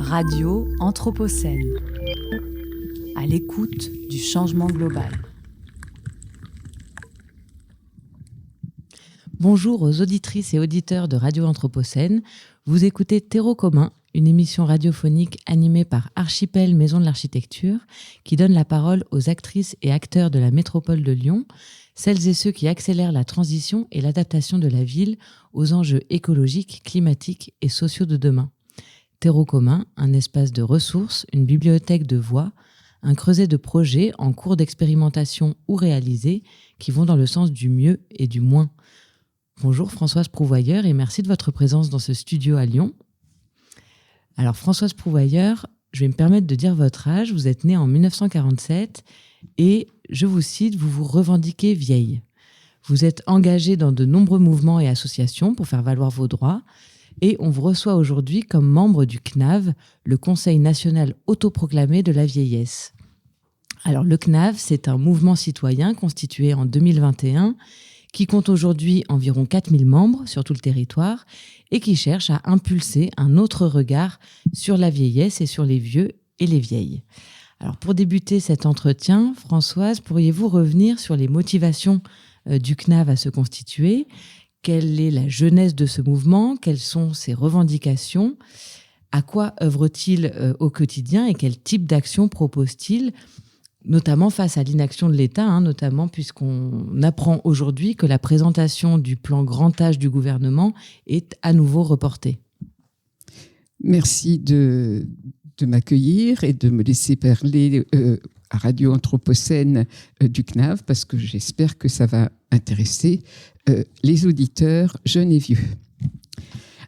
Radio Anthropocène, à l'écoute du changement global. Bonjour aux auditrices et auditeurs de Radio Anthropocène. Vous écoutez Terreau commun, une émission radiophonique animée par Archipel Maison de l'Architecture, qui donne la parole aux actrices et acteurs de la métropole de Lyon, celles et ceux qui accélèrent la transition et l'adaptation de la ville aux enjeux écologiques, climatiques et sociaux de demain. Terreau commun, un espace de ressources, une bibliothèque de voix, un creuset de projets en cours d'expérimentation ou réalisés qui vont dans le sens du mieux et du moins. Bonjour Françoise Prouvoyeur et merci de votre présence dans ce studio à Lyon. Alors Françoise Prouvoyeur, je vais me permettre de dire votre âge. Vous êtes née en 1947 et, je vous cite, vous vous revendiquez vieille. Vous êtes engagée dans de nombreux mouvements et associations pour faire valoir vos droits et on vous reçoit aujourd'hui comme membre du CNAV, le Conseil national autoproclamé de la vieillesse. Alors le CNAV, c'est un mouvement citoyen constitué en 2021 qui compte aujourd'hui environ 4000 membres sur tout le territoire et qui cherche à impulser un autre regard sur la vieillesse et sur les vieux et les vieilles. Alors pour débuter cet entretien, Françoise, pourriez-vous revenir sur les motivations du CNAV à se constituer ? Quelle est la jeunesse de ce mouvement ? Quelles sont ses revendications ? À quoi œuvre-t-il au quotidien et quel type d'action propose-t-il ? Notamment face à l'inaction de l'État, notamment puisqu'on apprend aujourd'hui que la présentation du plan grand âge du gouvernement est à nouveau reportée. Merci de m'accueillir et de me laisser parler à Radio Anthropocène du CNAV, parce que j'espère que ça va intéresser les auditeurs jeunes et vieux.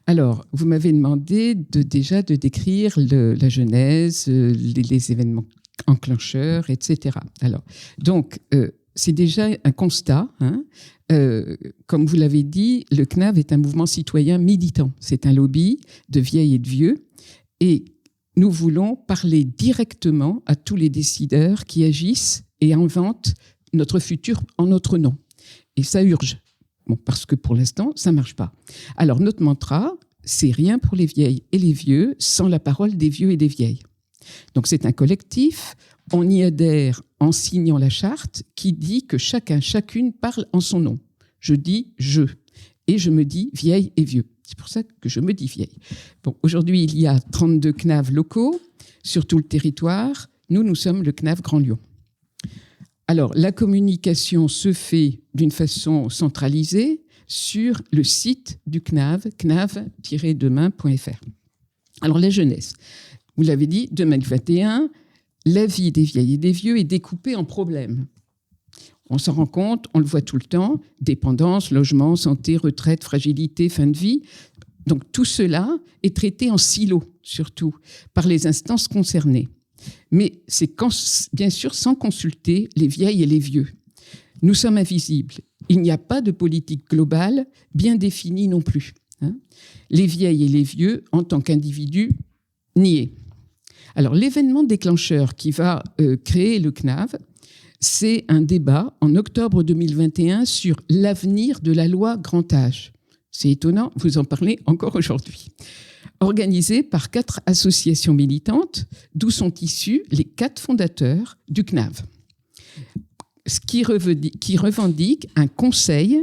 Alors, vous m'avez demandé de décrire la genèse, les événements enclencheurs, etc. Alors, donc, c'est déjà un constat. Comme vous l'avez dit, le CNAV est un mouvement citoyen militant. C'est un lobby de vieilles et de vieux. Et nous voulons parler directement à tous les décideurs qui agissent et inventent notre futur en notre nom. Et ça urge. Bon, parce que pour l'instant, ça ne marche pas. Alors, notre mantra, c'est rien pour les vieilles et les vieux sans la parole des vieux et des vieilles. Donc c'est un collectif, on y adhère en signant la charte qui dit que chacun, chacune parle en son nom. Je dis « je » et je me dis « vieille et vieux ». C'est pour ça que je me dis « vieille ». Bon, aujourd'hui, il y a 32 CNAV locaux sur tout le territoire. Nous sommes le CNAV Grand Lyon. Alors, la communication se fait d'une façon centralisée sur le site du CNAV, cnav-demain.fr. Alors, la jeunesse. Vous l'avez dit, 2021, la vie des vieilles et des vieux est découpée en problèmes. On s'en rend compte, on le voit tout le temps, dépendance, logement, santé, retraite, fragilité, fin de vie. Donc tout cela est traité en silo, surtout, par les instances concernées. Mais c'est bien sûr sans consulter les vieilles et les vieux. Nous sommes invisibles. Il n'y a pas de politique globale bien définie non plus. Les vieilles et les vieux, en tant qu'individus, niés. Alors, l'événement déclencheur qui va créer le CNAV, c'est un débat en octobre 2021 sur l'avenir de la loi grand âge. C'est étonnant, vous en parlez encore aujourd'hui. Organisé par 4 associations militantes, d'où sont issus les 4 fondateurs du CNAV, ce qui revendique un conseil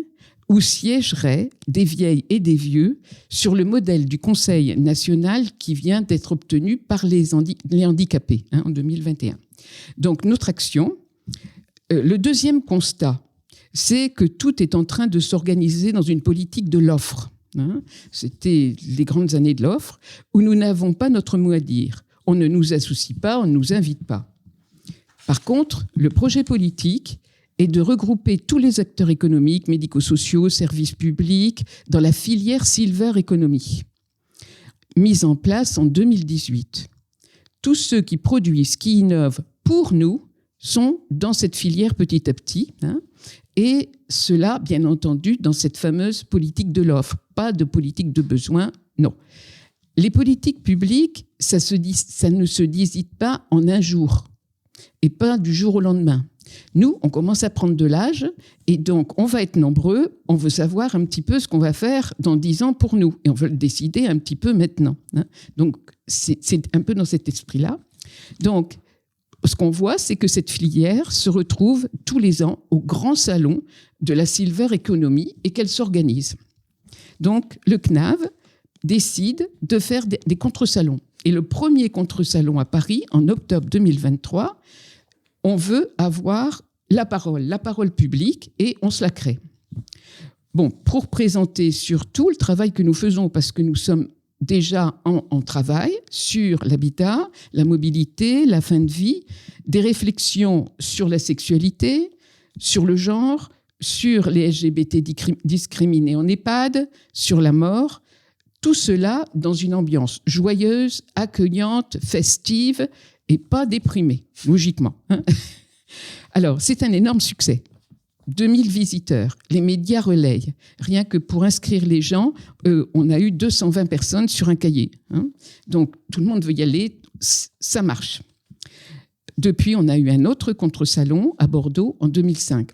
où siégeraient des vieilles et des vieux sur le modèle du Conseil national qui vient d'être obtenu par les handicapés en 2021. Donc notre action, le deuxième constat, c'est que tout est en train de s'organiser dans une politique de l'offre. C'était les grandes années de l'offre où nous n'avons pas notre mot à dire. On ne nous associe pas, on ne nous invite pas. Par contre, le projet politique et de regrouper tous les acteurs économiques, médico-sociaux, services publics dans la filière Silver Economy, mise en place en 2018. Tous ceux qui produisent, qui innovent pour nous, sont dans cette filière petit à petit, et cela, bien entendu, dans cette fameuse politique de l'offre, pas de politique de besoin, non. Les politiques publiques, ça ne se décide pas en un jour, et pas du jour au lendemain. Nous, on commence à prendre de l'âge et donc on va être nombreux, on veut savoir un petit peu ce qu'on va faire dans 10 ans pour nous et on veut le décider un petit peu maintenant. Donc, c'est un peu dans cet esprit-là. Donc, ce qu'on voit, c'est que cette filière se retrouve tous les ans au grand salon de la Silver Economy et qu'elle s'organise. Donc, le CNAV décide de faire des contre-salons. Et le premier contre-salon à Paris, en octobre 2023, on veut avoir la parole publique, et on se la crée. Bon, pour présenter surtout le travail que nous faisons, parce que nous sommes déjà en travail sur l'habitat, la mobilité, la fin de vie, des réflexions sur la sexualité, sur le genre, sur les LGBT discriminés en EHPAD, sur la mort, tout cela dans une ambiance joyeuse, accueillante, festive et pas déprimée, logiquement. Alors, c'est un énorme succès. 2000 visiteurs, les médias relayent. Rien que pour inscrire les gens, on a eu 220 personnes sur un cahier. Donc, tout le monde veut y aller, ça marche. Depuis, on a eu un autre contre-salon à Bordeaux en 2025.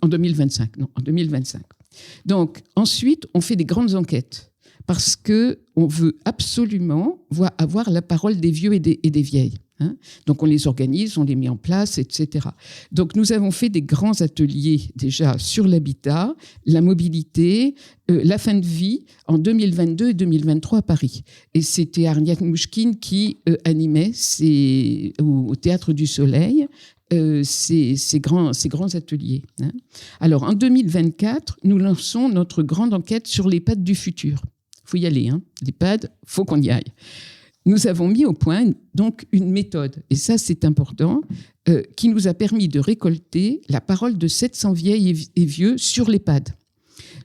Donc, ensuite, on fait des grandes enquêtes parce qu'on veut absolument avoir la parole des vieux et des vieilles. Donc, on les organise, on les met en place, etc. Donc, nous avons fait des grands ateliers déjà sur l'habitat, la mobilité, la fin de vie en 2022 et 2023 à Paris. Et c'était Arniak Mouchkine qui animait au Théâtre du Soleil ces grands ateliers. Alors, en 2024, nous lançons notre grande enquête sur l'EHPAD du futur. Il faut y aller, l'EHPAD, il faut qu'on y aille. Nous avons mis au point donc une méthode, et ça c'est important, qui nous a permis de récolter la parole de 700 vieilles et vieux sur l'EHPAD,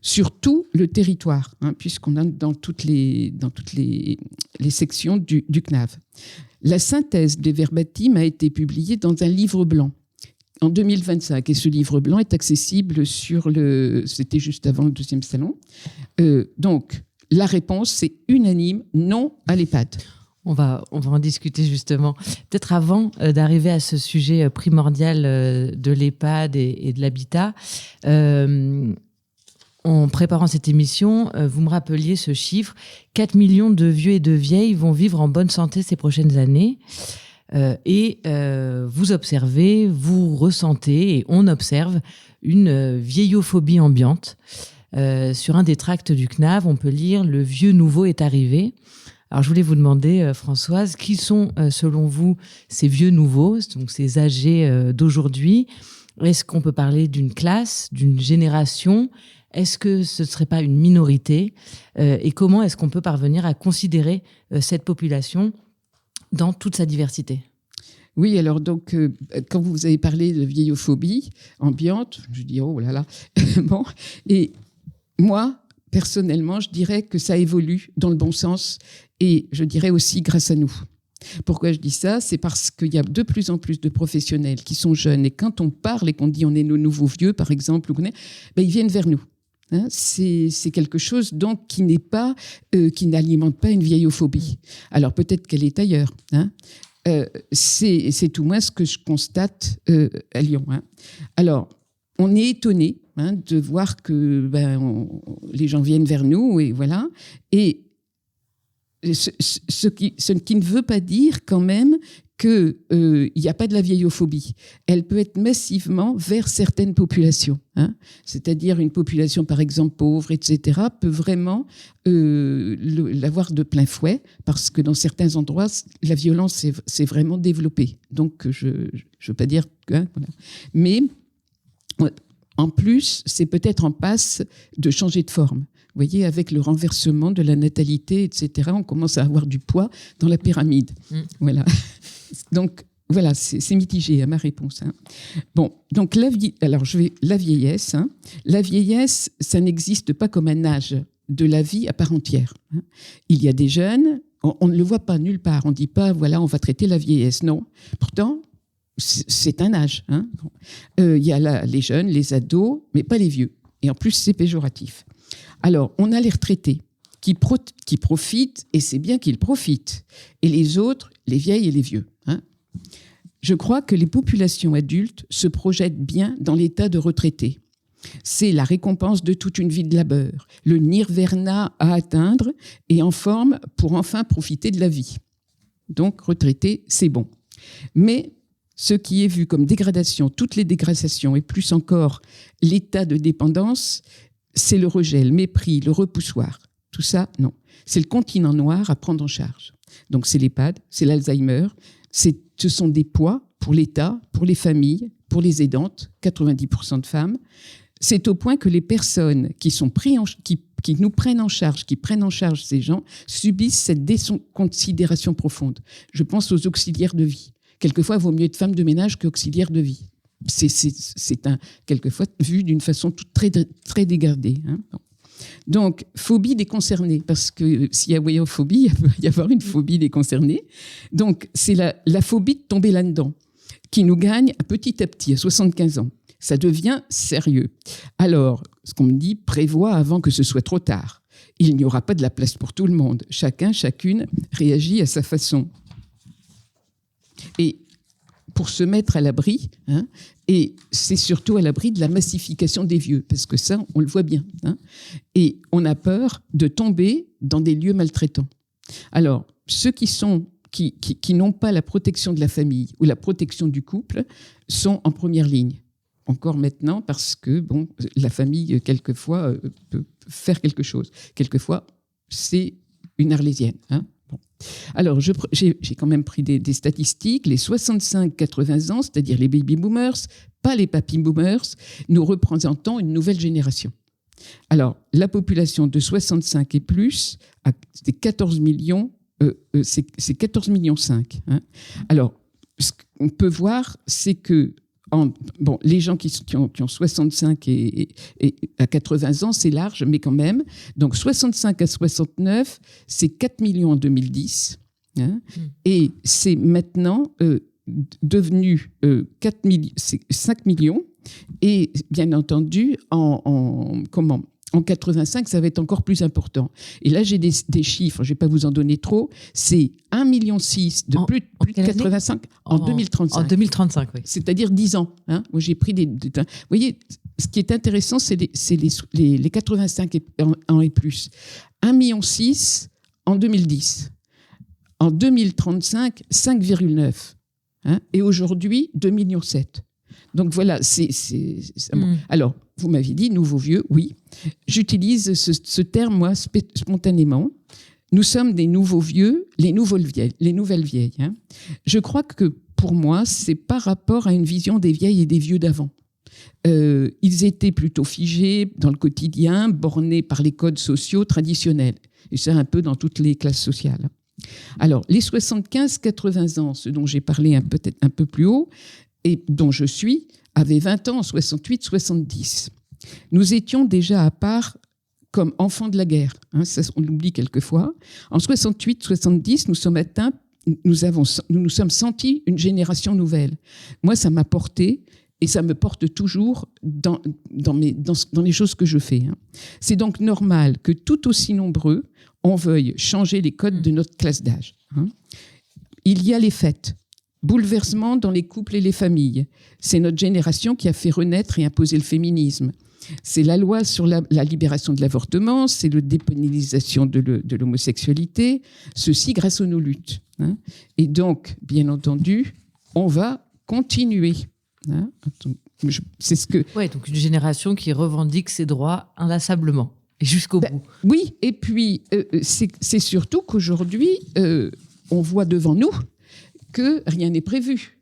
sur tout le territoire, puisqu'on a dans toutes les sections du CNAV. La synthèse des verbatim a été publiée dans un livre blanc en 2025, et ce livre blanc est accessible c'était juste avant le deuxième salon. Donc, la réponse, c'est unanime, non à l'EHPAD. On va en discuter justement. Peut-être avant d'arriver à ce sujet primordial de l'EHPAD et de l'habitat, en préparant cette émission, vous me rappeliez ce chiffre, 4 millions de vieux et de vieilles vont vivre en bonne santé ces prochaines années. Et vous observez, vous ressentez, et on observe une vieillophobie ambiante. Sur un des tracts du CNAV, on peut lire « Le vieux nouveau est arrivé ». Alors, je voulais vous demander, Françoise, qui sont, selon vous, ces vieux nouveaux, donc ces âgés d'aujourd'hui? Est-ce qu'on peut parler d'une classe, d'une génération? Est-ce que ce ne serait pas une minorité? Et comment est-ce qu'on peut parvenir à considérer cette population dans toute sa diversité? Oui, alors donc, quand vous avez parlé de vieillophobie ambiante, je dis, oh là là, bon, et moi, personnellement, je dirais que ça évolue dans le bon sens et je dirais aussi grâce à nous. Pourquoi je dis ça? C'est parce qu'il y a de plus en plus de professionnels qui sont jeunes et quand on parle et qu'on dit on est nos nouveaux vieux, par exemple, ils viennent vers nous. C'est quelque chose donc qui n'alimente pas une vieillophobie. Alors peut-être qu'elle est ailleurs. C'est tout moins ce que je constate à Lyon. Alors, on est étonné de voir que les gens viennent vers nous et voilà. Et ce qui ne veut pas dire quand même qu'il n'y a pas de la vieillophobie. Elle peut être massivement vers certaines populations. C'est-à-dire une population, par exemple, pauvre, etc., peut vraiment l'avoir de plein fouet parce que dans certains endroits, la violence s'est vraiment développée. Donc, je ne veux pas dire que... voilà. Mais... en plus, c'est peut-être en passe de changer de forme. Vous voyez, avec le renversement de la natalité, etc., on commence à avoir du poids dans la pyramide. Voilà. Donc, voilà, c'est mitigé à ma réponse. Bon, donc la vieillesse. La vieillesse, ça n'existe pas comme un âge de la vie à part entière. Il y a des jeunes, on ne le voit pas nulle part. On ne dit pas, voilà, on va traiter la vieillesse. Non. Pourtant, c'est un âge. Il y a les jeunes, les ados, mais pas les vieux. Et en plus, c'est péjoratif. Alors, on a les retraités qui profitent, et c'est bien qu'ils profitent. Et les autres, les vieilles et les vieux. Je crois que les populations adultes se projettent bien dans l'état de retraité. C'est la récompense de toute une vie de labeur, le nirvana à atteindre et en forme pour enfin profiter de la vie. Donc, retraité, c'est bon. Mais ce qui est vu comme dégradation, toutes les dégradations et plus encore l'état de dépendance, c'est le rejet, le mépris, le repoussoir. Tout ça, non. C'est le continent noir à prendre en charge. Donc, c'est l'EHPAD, c'est l'Alzheimer, ce sont des poids pour l'État, pour les familles, pour les aidantes, 90% de femmes. C'est au point que les personnes qui nous prennent en charge, qui prennent en charge ces gens, subissent cette déconsidération profonde. Je pense aux auxiliaires de vie. Quelquefois, il vaut mieux être femme de ménage qu'auxiliaire de vie. C'est quelquefois vu d'une façon très, très dégradée. Hein. Donc, phobie des concernés, parce que s'il y a voyophobie, il peut y avoir une phobie des concernés. Donc, c'est la phobie de tomber là-dedans, qui nous gagne petit à petit, à 75 ans. Ça devient sérieux. Alors, ce qu'on me dit, prévoit avant que ce soit trop tard. Il n'y aura pas de la place pour tout le monde. Chacun, chacune réagit à sa façon. Et pour se mettre à l'abri, hein, et c'est surtout à l'abri de la massification des vieux, parce que ça, on le voit bien. Hein, et on a peur de tomber dans des lieux maltraitants. Alors, ceux qui n'ont pas la protection de la famille ou la protection du couple sont en première ligne. Encore maintenant, parce que la famille, quelquefois, peut faire quelque chose. Quelquefois, c'est une arlésienne. Hein. Bon. Alors, j'ai quand même pris des statistiques. Les 65-80 ans, c'est-à-dire les baby-boomers, pas les papy-boomers, nous représentons une nouvelle génération. Alors, la population de 65 et plus, c'est 14 millions, c'est 14 millions 5. Hein. Alors, ce qu'on peut voir, c'est que les gens qui ont 65 et à 80 ans, c'est large, mais quand même. Donc, 65 à 69, c'est 4 millions en 2010. Hein, et c'est maintenant devenu 5 millions. Et bien entendu, en 85, ça va être encore plus important. Et là, j'ai des chiffres, je ne vais pas vous en donner trop. C'est 1,6 million de plus de 85 en 2035. En 2035, oui. C'est-à-dire 10 ans. Hein. Moi, j'ai pris vous voyez, ce qui est intéressant, c'est les 85 ans et plus. 1,6 million en 2010. En 2035, 5,9. Hein. Et aujourd'hui, 2,7 millions. Donc voilà, bon. Alors, vous m'avez dit nouveau vieux, oui. J'utilise ce terme, moi, spontanément. Nous sommes des nouveaux vieux, les nouvelles vieilles. Hein. Je crois que pour moi, c'est par rapport à une vision des vieilles et des vieux d'avant. Ils étaient plutôt figés dans le quotidien, bornés par les codes sociaux traditionnels. Et ça, un peu dans toutes les classes sociales. Alors, les 75-80 ans, ce dont j'ai parlé peut-être un peu plus haut, et dont je suis, avaient 20 ans en 68-70. Nous étions déjà à part comme enfants de la guerre. Hein, ça, on l'oublie quelquefois. En 68-70, nous nous sommes sentis une génération nouvelle. Moi, ça m'a porté et ça me porte toujours dans les choses que je fais. Hein. C'est donc normal que tout aussi nombreux, on veuille changer les codes de notre classe d'âge. Hein. Il y a les fêtes. Bouleversement dans les couples et les familles. C'est notre génération qui a fait renaître et imposer le féminisme. C'est la loi sur la libération de l'avortement, c'est la dépénalisation de l'homosexualité, ceci grâce à nos luttes. Hein. Et donc, bien entendu, on va continuer. Hein. C'est ce que... Ouais, donc une génération qui revendique ses droits inlassablement et jusqu'au bout. Oui, et puis c'est surtout qu'aujourd'hui, on voit devant nous que rien n'est prévu.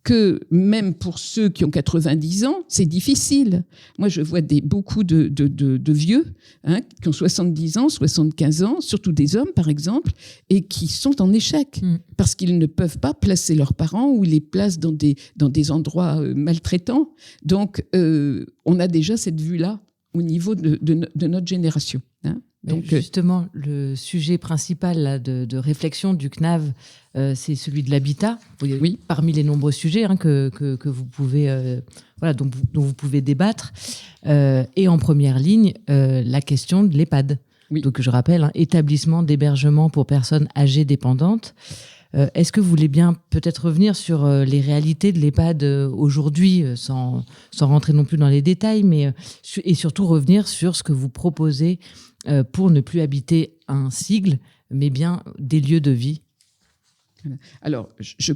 Que même pour ceux qui ont 90 ans, c'est difficile. Moi, je vois beaucoup de vieux hein, qui ont 70 ans, 75 ans, surtout des hommes, par exemple, et qui sont en échec parce qu'ils ne peuvent pas placer leurs parents ou ils les placent dans des endroits maltraitants. Donc, on a déjà cette vue-là au niveau de notre génération. Hein. Donc, justement, le sujet principal là, de réflexion du CNAV, c'est celui de l'habitat. Oui. Parmi les nombreux sujets hein, que vous pouvez, dont vous pouvez débattre. Et en première ligne, la question de l'EHPAD. Oui. Donc, je rappelle, établissement d'hébergement pour personnes âgées dépendantes. Est-ce que vous voulez bien peut-être revenir sur les réalités de l'EHPAD aujourd'hui, sans rentrer non plus dans les détails, mais et surtout revenir sur ce que vous proposez pour ne plus habiter un sigle, mais bien des lieux de vie? Alors, je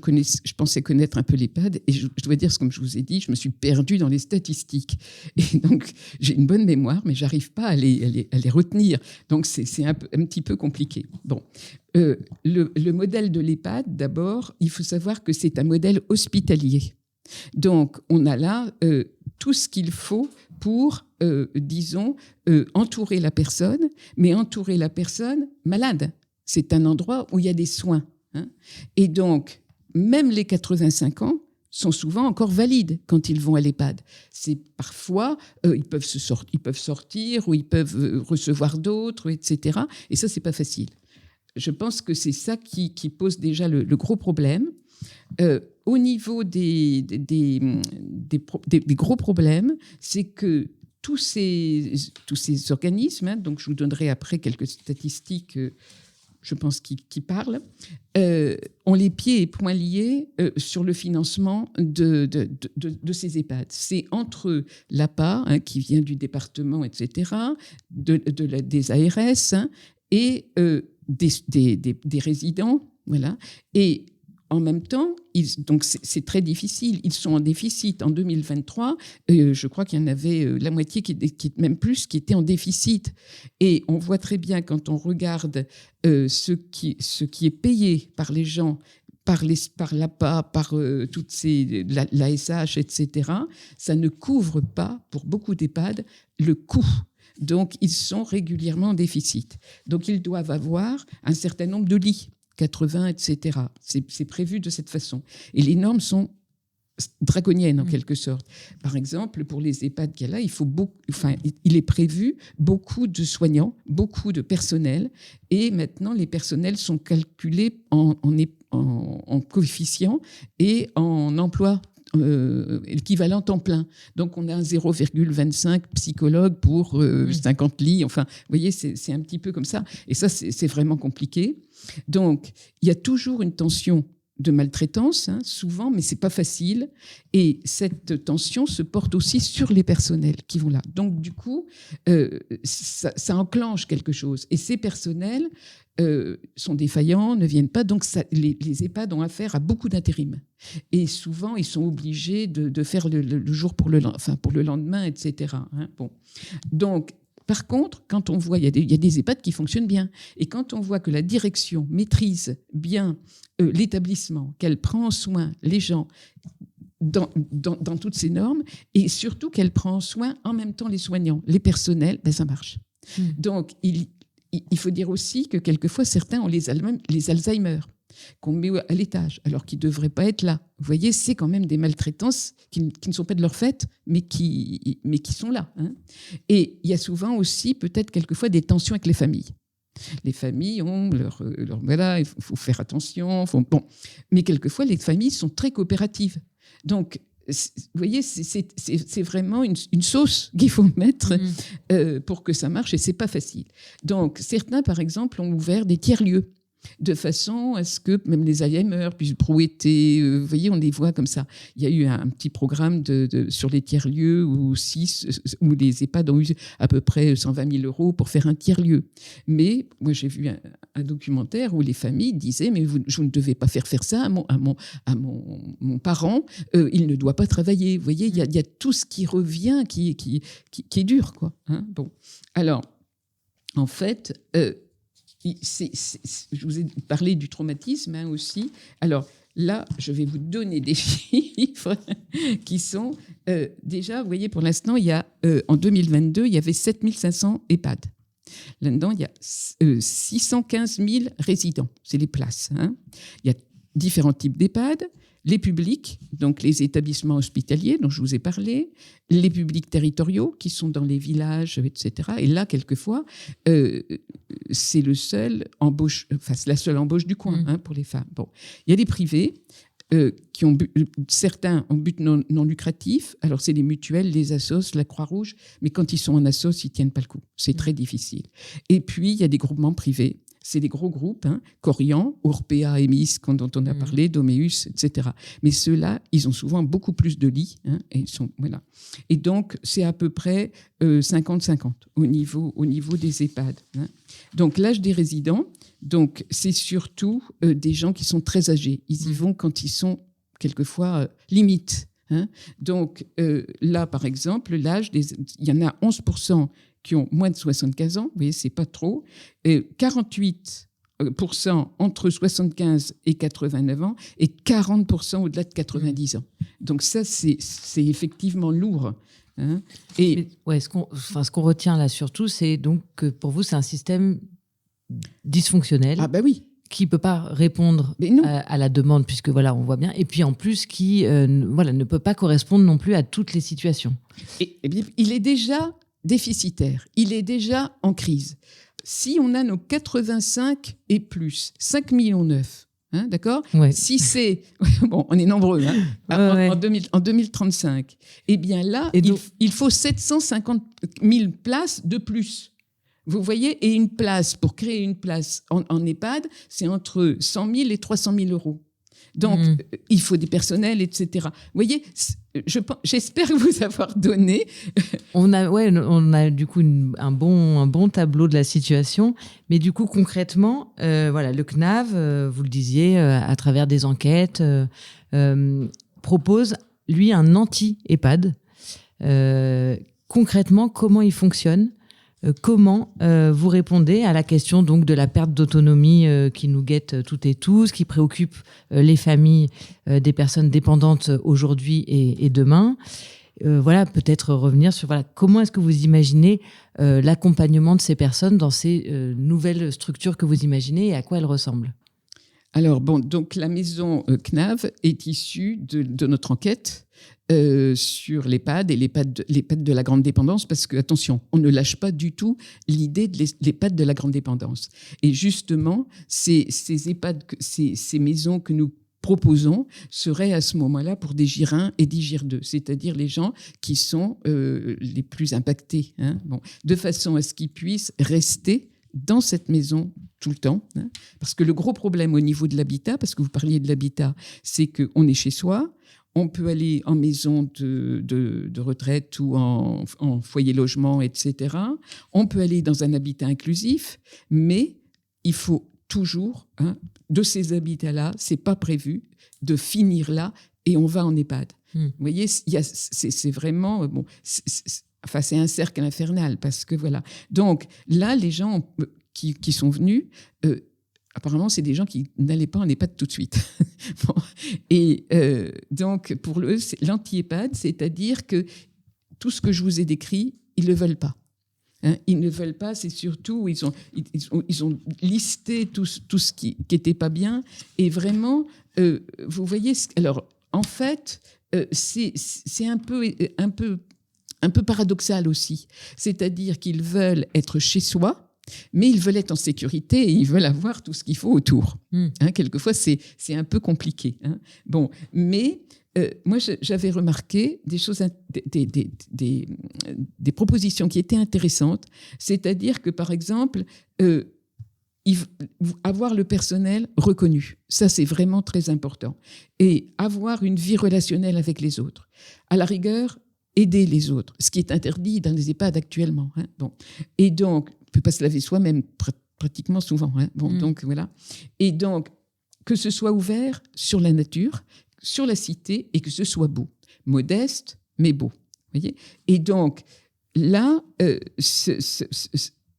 pensais connaître un peu l'EHPAD et je dois dire, comme je vous ai dit, je me suis perdue dans les statistiques. Et donc, j'ai une bonne mémoire, mais je n'arrive pas à les retenir. Donc, c'est un petit peu compliqué. Bon. Le modèle de l'EHPAD, d'abord, il faut savoir que c'est un modèle hospitalier. Donc, on a là tout ce qu'il faut pour, disons, entourer la personne, mais entourer la personne malade. C'est un endroit où il y a des soins. Et donc, même les 85 ans sont souvent encore valides quand ils vont à l'EHPAD. C'est parfois, ils peuvent sortir ou ils peuvent recevoir d'autres, etc. Et ça, c'est pas facile. Je pense que c'est ça qui pose déjà le gros problème. Au niveau des gros problèmes, c'est que tous ces organismes, donc je vous donnerai après quelques statistiques, je pense, qui parlent, ont les pieds et poings liés sur le financement de ces EHPAD. C'est entre l'APA, qui vient du département, etc., des ARS, et des résidents, voilà. Et en même temps, donc c'est très difficile. Ils sont en déficit en 2023. Je crois qu'il y en avait la moitié, même plus, qui étaient en déficit. Et on voit très bien quand on regarde ce qui est payé par les gens, par l'APA, par toutes l'ASH, etc., ça ne couvre pas, pour beaucoup d'EHPAD, le coût. Donc, ils sont régulièrement en déficit. Donc, ils doivent avoir un certain nombre de lits. 80, etc. C'est prévu de cette façon. Et les normes sont draconiennes, en quelque sorte. Par exemple, pour les EHPAD qu'il y a là, il est prévu beaucoup de soignants, beaucoup de personnel. Et maintenant, les personnels sont calculés en coefficient et en emploi équivalent temps plein. Donc, on a un 0,25 psychologue pour 50 lits. Enfin, vous voyez, c'est un petit peu comme ça. Et ça, c'est vraiment compliqué. Donc, il y a toujours une tension de maltraitance, souvent, mais c'est pas facile. Et cette tension se porte aussi sur les personnels qui vont là. Donc, du coup, ça enclenche quelque chose. Et ces personnels sont défaillants, ne viennent pas. Donc, les EHPAD ont affaire à beaucoup d'intérim. Et souvent, ils sont obligés de faire le jour pour le lendemain, etc. Bon. Donc, par contre, quand on voit, il y a des EHPAD qui fonctionnent bien. Et quand on voit que la direction maîtrise bien l'établissement, qu'elle prend en soin les gens dans toutes ces normes, et surtout qu'elle prend en soin en même temps les soignants, les personnels, ça marche. Donc, il faut dire aussi que quelquefois, certains ont les Alzheimer qu'on met à l'étage, alors qu'ils ne devraient pas être là. Vous voyez, c'est quand même des maltraitances qui ne sont pas de leur fait, mais qui sont là. Et il y a souvent aussi, peut-être quelquefois, des tensions avec les familles. Les familles ont voilà, il faut faire attention. Bon. Mais quelquefois, les familles sont très coopératives. Donc, vous voyez, c'est vraiment une sauce qu'il faut mettre pour que ça marche, et ce n'est pas facile. Donc, certains, par exemple, ont ouvert des tiers-lieux, de façon à ce que même les Alzheimer puissent brouetter. Vous voyez, on les voit comme ça. Il y a eu un petit programme sur les tiers-lieux où les EHPAD ont eu à peu près 120 000 € pour faire un tiers-lieu. Mais moi, j'ai vu un documentaire où les familles disaient « Mais je ne devais pas faire ça à mon parent. Il ne doit pas travailler. » Vous voyez, il y a tout ce qui revient qui est dur, quoi. Bon. Alors, en fait... je vous ai parlé du traumatisme aussi. Alors là, je vais vous donner des chiffres qui sont déjà, vous voyez, pour l'instant, il y a, en 2022, il y avait 7500 EHPAD. Là-dedans, il y a 615 000 résidents, c'est les places. Il y a différents types d'EHPAD. Les publics, donc les établissements hospitaliers dont je vous ai parlé, les publics territoriaux qui sont dans les villages, etc. Et là, quelquefois, c'est la seule embauche du coin pour les femmes. Bon. Il y a des privés qui ont certains ont but non lucratif. Alors, c'est les mutuelles, les assos, la Croix-Rouge. Mais quand ils sont en assos, ils ne tiennent pas le coup. C'est très difficile. Et puis, il y a des groupements privés C'est des gros groupes, Corian, Orpea, Emis, dont on a parlé, Doméus, etc. Mais ceux-là, ils ont souvent beaucoup plus de lits. Voilà. Et donc, c'est à peu près 50-50 au niveau des EHPAD. Donc, l'âge des résidents, donc, c'est surtout des gens qui sont très âgés. Ils y vont quand ils sont quelquefois limite. Donc, là, par exemple, il y en a 11% qui ont moins de 75 ans, vous voyez, c'est pas trop, et 48% entre 75 et 89 ans, et 40% au-delà de 90 ans. Donc ça, c'est effectivement lourd. Et ce qu'on retient là surtout, c'est donc que pour vous, c'est un système dysfonctionnel. Ah ben oui. Qui ne peut pas répondre à la demande, puisque voilà, on voit bien, et puis en plus qui ne peut pas correspondre non plus à toutes les situations. Et bien, il est déjà déficitaire, il est déjà en crise. Si on a nos 85 et plus, 5,9 millions, d'accord ? Ouais. Si c'est... Bon, on est nombreux, en 2035. Eh bien là, il faut 750 000 places de plus. Vous voyez, et une place, pour créer une place en EHPAD, c'est entre 100 000 et 300 000 euros. Donc, il faut des personnels, etc. Vous voyez, j'espère vous avoir donné... On a du coup un bon tableau de la situation. Mais du coup, concrètement, le CNAV, vous le disiez, à travers des enquêtes, propose, lui, un anti-EHPAD. Concrètement, comment il fonctionne ? Comment vous répondez à la question donc de la perte d'autonomie qui nous guette toutes et tous, qui préoccupe les familles des personnes dépendantes aujourd'hui et demain. Peut-être revenir sur comment est-ce que vous imaginez l'accompagnement de ces personnes dans ces nouvelles structures que vous imaginez et à quoi elles ressemblent. Alors donc la maison CNAV est issue de notre enquête sur l'EHPAD et l'EHPAD de la grande dépendance, parce que, attention, on ne lâche pas du tout l'idée de l'EHPAD de la grande dépendance. Et justement, ces EHPAD, ces maisons que nous proposons seraient à ce moment-là pour des GIR 1 et des GIR 2, c'est-à-dire les gens qui sont les plus impactés, de façon à ce qu'ils puissent rester dans cette maison tout le temps, parce que le gros problème au niveau de l'habitat, parce que vous parliez de l'habitat, c'est qu'on est chez soi, on peut aller en maison de retraite ou en foyer logement, etc. On peut aller dans un habitat inclusif, mais il faut toujours, de ces habitats-là, c'est pas prévu de finir là et on va en EHPAD. Vous voyez, c'est vraiment... c'est un cercle infernal, parce que voilà. Donc là, les gens qui sont venus... apparemment, c'est des gens qui n'allaient pas en EHPAD tout de suite. Et donc, pour eux, c'est l'anti-EHPAD, c'est-à-dire que tout ce que je vous ai décrit, ils ne le veulent pas. Ils ne veulent pas, c'est surtout, ils ont listé tout ce qui n'était pas bien. Et vraiment, vous voyez, alors, en fait, c'est un peu paradoxal aussi. C'est-à-dire qu'ils veulent être chez soi, mais ils veulent être en sécurité et ils veulent avoir tout ce qu'il faut autour. Quelquefois, c'est un peu compliqué. Mais moi, j'avais remarqué des choses, des propositions qui étaient intéressantes. C'est-à-dire que, par exemple, avoir le personnel reconnu, ça, c'est vraiment très important. Et avoir une vie relationnelle avec les autres. À la rigueur, aider les autres, ce qui est interdit dans les EHPAD actuellement. Et donc, on ne peut pas se laver soi-même pratiquement souvent. Donc, voilà. Et donc, que ce soit ouvert sur la nature, sur la cité, et que ce soit beau. Modeste, mais beau. Voyez ? Et donc, là,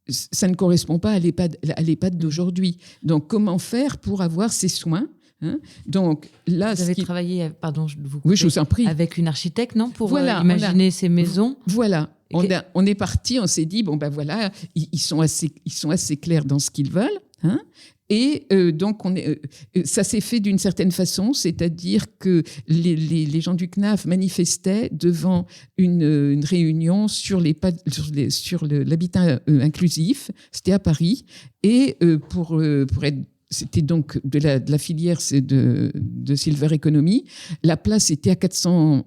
ça ne correspond pas à l'EHPAD d'aujourd'hui. Donc, comment faire pour avoir ces soins ? Donc, là, vous avez travaillé, pardon, je vous coupe, oui, je vous en prie, avec une architecte, non, pour imaginer ces maisons. Voilà. On est parti, on s'est dit voilà, ils sont assez clairs dans ce qu'ils veulent, et donc ça s'est fait d'une certaine façon, c'est-à-dire que les gens du CNAF manifestaient devant une réunion sur l'habitat inclusif, c'était à Paris, et pour être c'était donc de la filière de Silver Economy. La place était à 400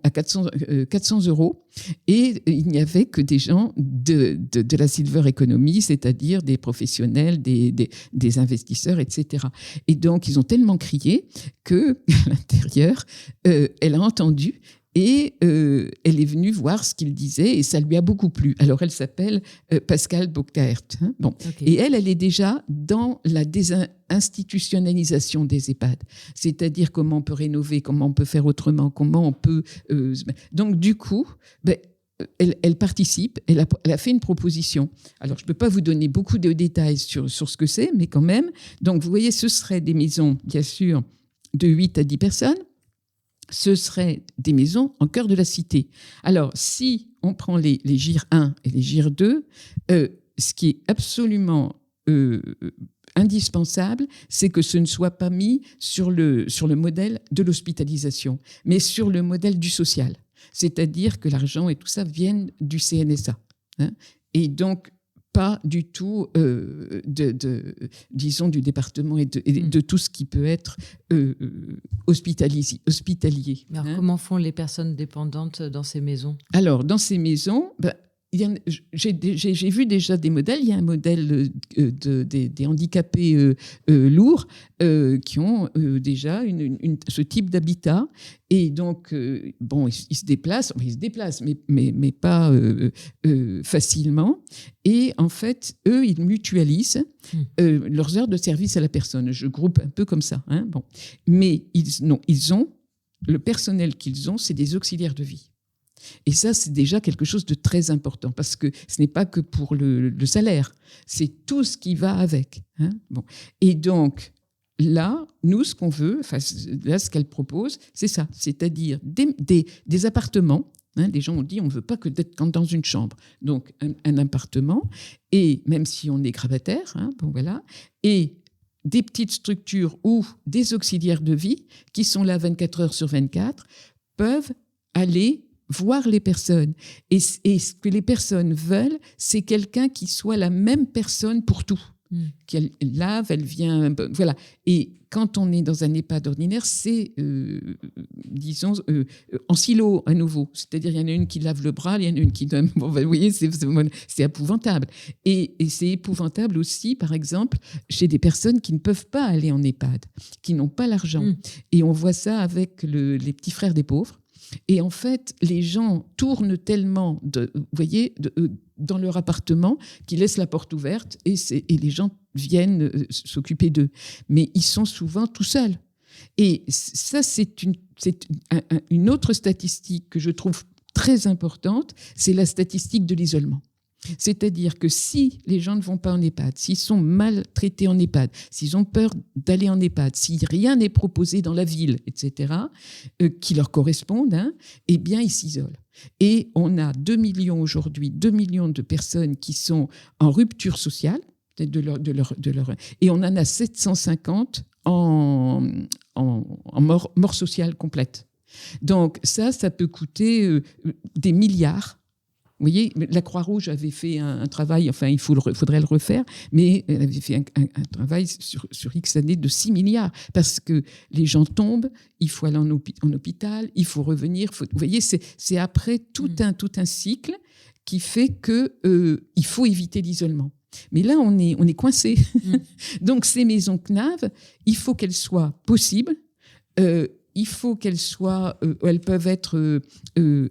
euros et il n'y avait que des gens de la Silver Economy, c'est-à-dire des professionnels, des investisseurs, etc. Et donc, ils ont tellement crié qu'à l'intérieur, elle a entendu. Et elle est venue voir ce qu'il disait et ça lui a beaucoup plu. Alors, elle s'appelle Pascale Bockaert. Hein, bon. Okay. Et elle est déjà dans la désinstitutionnalisation des EHPAD. C'est-à-dire comment on peut rénover, comment on peut faire autrement, comment on peut... Donc, du coup... Elle participe, elle a fait une proposition. Alors, je ne peux pas vous donner beaucoup de détails sur ce que c'est, mais quand même. Donc, vous voyez, ce seraient des maisons, bien sûr, de 8 à 10 personnes. Ce seraient des maisons en cœur de la cité. Alors, si on prend les GIR 1 et les GIR 2, ce qui est absolument indispensable, c'est que ce ne soit pas mis sur le modèle de l'hospitalisation, mais sur le modèle du social. C'est-à-dire que l'argent et tout ça viennent du CNSA. Hein, et donc, pas du tout, disons, du département et de tout ce qui peut être hospitalier. Mais alors, comment font les personnes dépendantes dans ces maisons ? Alors, dans ces maisons... j'ai vu déjà des modèles. Il y a un modèle des handicapés lourds qui ont déjà ce type d'habitat. Et donc, ils se déplacent, mais pas facilement. Et en fait, eux, ils mutualisent leurs heures de service à la personne. Je groupe un peu comme ça. Hein, bon. Mais le personnel qu'ils ont, c'est des auxiliaires de vie. Et ça, c'est déjà quelque chose de très important parce que ce n'est pas que pour le salaire, c'est tout ce qui va avec. Hein, bon. Et donc, là, nous, ce qu'on veut, là, ce qu'elle propose, c'est ça, c'est-à-dire des appartements. Hein, les gens ont dit, on ne veut pas que d'être dans une chambre. Donc, un appartement, et même si on est grabataire, hein, voilà, et des petites structures ou des auxiliaires de vie qui sont là 24 heures sur 24, peuvent aller voir les personnes. Et ce que les personnes veulent, c'est quelqu'un qui soit la même personne pour tout. Qu'elle lave, elle vient... Voilà. Et quand on est dans un EHPAD ordinaire, c'est, disons, en silo à nouveau. C'est-à-dire, il y en a une qui lave le bras, il y en a une qui donne... Bon, vous voyez, c'est épouvantable. Et c'est épouvantable aussi, par exemple, chez des personnes qui ne peuvent pas aller en EHPAD, qui n'ont pas l'argent. Et on voit ça avec les petits frères des pauvres. Et en fait, les gens tournent tellement, dans leur appartement qu'ils laissent la porte ouverte et les gens viennent s'occuper d'eux. Mais ils sont souvent tout seuls. Et ça, c'est une autre statistique que je trouve très importante, c'est la statistique de l'isolement. C'est-à-dire que si les gens ne vont pas en EHPAD, s'ils sont mal traités en EHPAD, s'ils ont peur d'aller en EHPAD, si rien n'est proposé dans la ville, etc., qui leur correspondent, hein, eh bien, ils s'isolent. Et on a 2 millions aujourd'hui, 2 millions de personnes qui sont en rupture sociale, et on en a 750 en mort sociale complète. Donc ça peut coûter des milliards. Vous voyez, la Croix-Rouge avait fait un travail, enfin, il faudrait le refaire, mais elle avait fait un travail sur X années de 6 milliards, parce que les gens tombent, il faut aller en hôpital, il faut revenir. Vous voyez, c'est après tout un cycle qui fait qu'il faut éviter l'isolement. Mais là, on est coincé. Donc, ces maisons CNAV, il faut qu'elles soient possibles. Il faut qu'elles peuvent être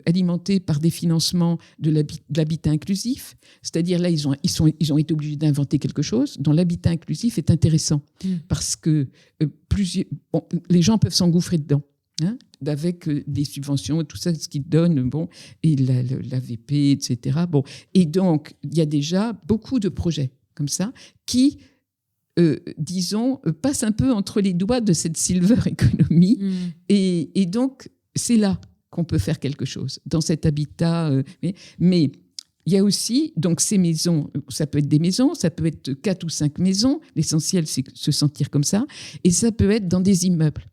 alimentées par des financements de l'habitat inclusif. C'est-à-dire là, ils ont été obligés d'inventer quelque chose dont l'habitat inclusif est intéressant parce que les gens peuvent s'engouffrer dedans. Hein, avec des subventions et tout ça, ce qu'ils donnent, et l'AVP, etc. Bon. Et donc, il y a déjà beaucoup de projets comme ça qui... disons, passe un peu entre les doigts de cette silver economy. Et donc, c'est là qu'on peut faire quelque chose, dans cet habitat. Mais il y a aussi, donc ces maisons, ça peut être des maisons, ça peut être 4 ou 5 maisons, l'essentiel, c'est se sentir comme ça, et ça peut être dans des immeubles.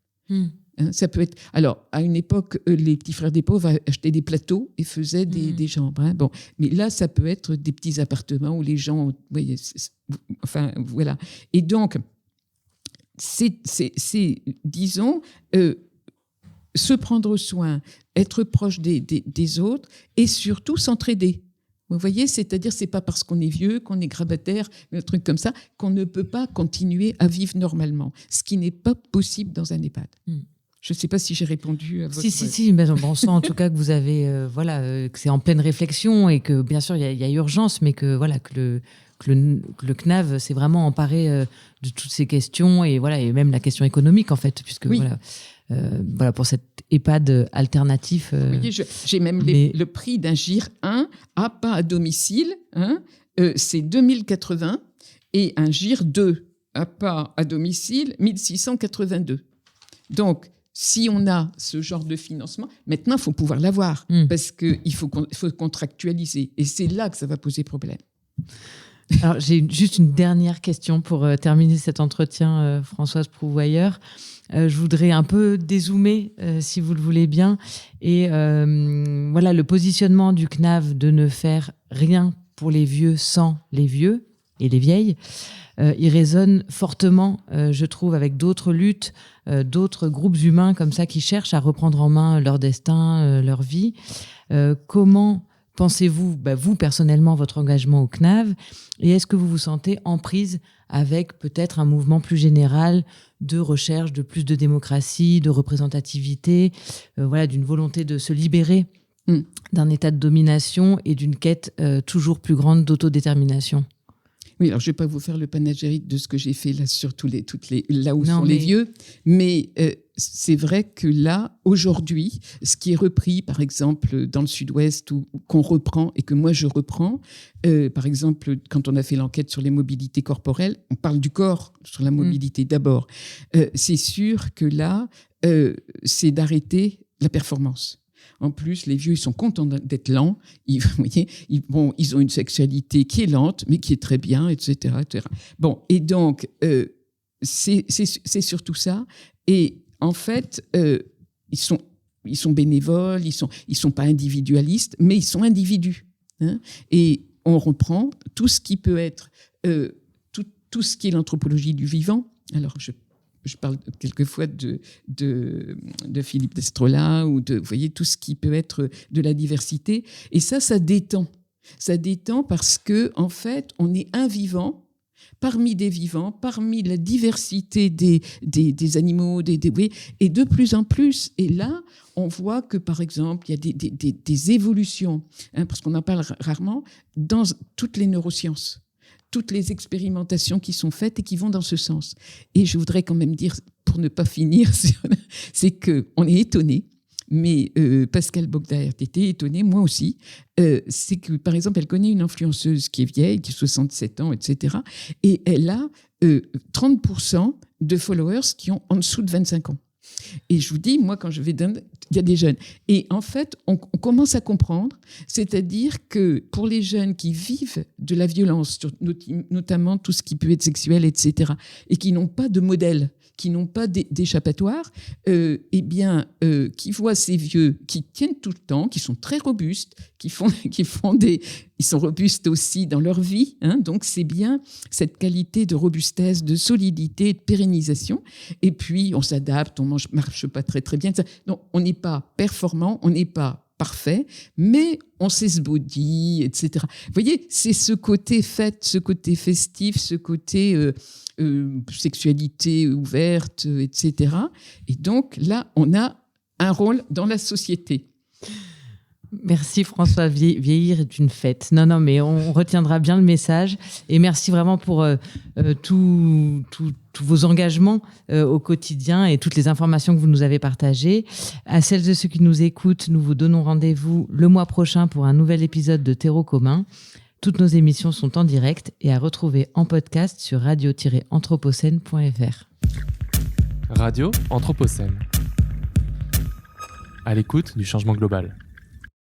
Ça peut être... Alors, à une époque, les petits frères des pauvres achetaient des plateaux et faisaient des chambres. Hein. Bon. Mais là, ça peut être des petits appartements où les gens... Enfin, voilà. Et donc, disons, se prendre soin, être proche des autres et surtout s'entraider. Vous voyez, c'est-à-dire, c'est pas parce qu'on est vieux, qu'on est grabataire, un truc comme ça, qu'on ne peut pas continuer à vivre normalement. Ce qui n'est pas possible dans un EHPAD. Je ne sais pas si j'ai répondu à votre... Si, mais on sent en tout cas que vous avez, que c'est en pleine réflexion et que, bien sûr, il y a urgence, mais que, voilà, que le CNAV s'est vraiment emparé de toutes ces questions et, voilà, et même la question économique, en fait, puisque, oui. Voilà, pour cet EHPAD alternatif. Vous voyez, j'ai même le prix d'un GIR 1 APA à domicile, c'est 2080, et un GIR 2 APA à domicile, 1682. Donc, si on a ce genre de financement, maintenant, il faut pouvoir l'avoir, parce qu'il faut contractualiser. Et c'est là que ça va poser problème. Alors, j'ai juste une dernière question pour terminer cet entretien, Françoise Prouvoyeur. Je voudrais un peu dézoomer, si vous le voulez bien. Et voilà, le positionnement du CNAV de ne faire rien pour les vieux sans les vieux et les vieilles, il résonne fortement, je trouve, avec d'autres luttes, d'autres groupes humains comme ça qui cherchent à reprendre en main leur destin, leur vie. Comment pensez-vous, vous personnellement, votre engagement au CNAV, et est-ce que vous vous sentez en prise avec peut-être un mouvement plus général de recherche de plus de démocratie, de représentativité, voilà, d'une volonté de se libérer d'un état de domination et d'une quête toujours plus grande d'autodétermination? Oui, alors je ne vais pas vous faire le panégyrique de ce que j'ai fait là sur là où sont les vieux, mais c'est vrai que là, aujourd'hui, ce qui est repris, par exemple, dans le Sud-Ouest, ou qu'on reprend et que moi je reprends, par exemple, quand on a fait l'enquête sur les mobilités corporelles, on parle du corps sur la mobilité d'abord. C'est sûr que là, c'est d'arrêter la performance. En plus, les vieux, ils sont contents d'être lents. Vous voyez, ils ont une sexualité qui est lente, mais qui est très bien, etc. etc. Bon, et donc, c'est surtout ça. Et en fait, ils sont bénévoles, ils sont pas individualistes, mais ils sont individus. Hein, et on reprend tout ce qui peut être, tout ce qui est l'anthropologie du vivant. Alors, je parle quelquefois de Philippe Destrola ou vous voyez, tout ce qui peut être de la diversité. Et ça détend. Ça détend parce que, en fait, on est un vivant parmi des vivants, parmi la diversité des animaux, et de plus en plus. Et là, on voit que, par exemple, il y a des évolutions, parce qu'on en parle rarement, dans toutes les neurosciences. Toutes les expérimentations qui sont faites et qui vont dans ce sens. Et je voudrais quand même dire, pour ne pas finir, c'est qu'on est étonné, mais Pascal Bogdaert était étonné, moi aussi, c'est que, par exemple, elle connaît une influenceuse qui est vieille, qui a 67 ans, etc., et elle a 30% de followers qui ont en dessous de 25 ans. Et je vous dis, moi, quand je vais il y a des jeunes. Et en fait, on commence à comprendre, c'est-à-dire que pour les jeunes qui vivent de la violence, notamment tout ce qui peut être sexuel, etc., et qui n'ont pas de modèle, qui n'ont pas d'échappatoire, qui voient ces vieux qui tiennent tout le temps, qui sont très robustes, ils sont robustes aussi dans leur vie, hein, donc c'est bien cette qualité de robustesse, de solidité, de pérennisation. Et puis on s'adapte, on marche pas très très bien. Donc on n'est pas performant, on n'est pas parfait, mais on s'esbaudit, etc. Vous voyez, c'est ce côté fête, ce côté festif, ce côté sexualité ouverte, etc. Et donc là, on a un rôle dans la société. Merci François, vieillir est une fête. Non, mais on retiendra bien le message. Et merci vraiment pour tous vos engagements au quotidien et toutes les informations que vous nous avez partagées. À celles et ceux qui nous écoutent, nous vous donnons rendez-vous le mois prochain pour un nouvel épisode de Terreau commun. Toutes nos émissions sont en direct et à retrouver en podcast sur radio-anthropocène.fr. Radio Anthropocène. À l'écoute du changement global.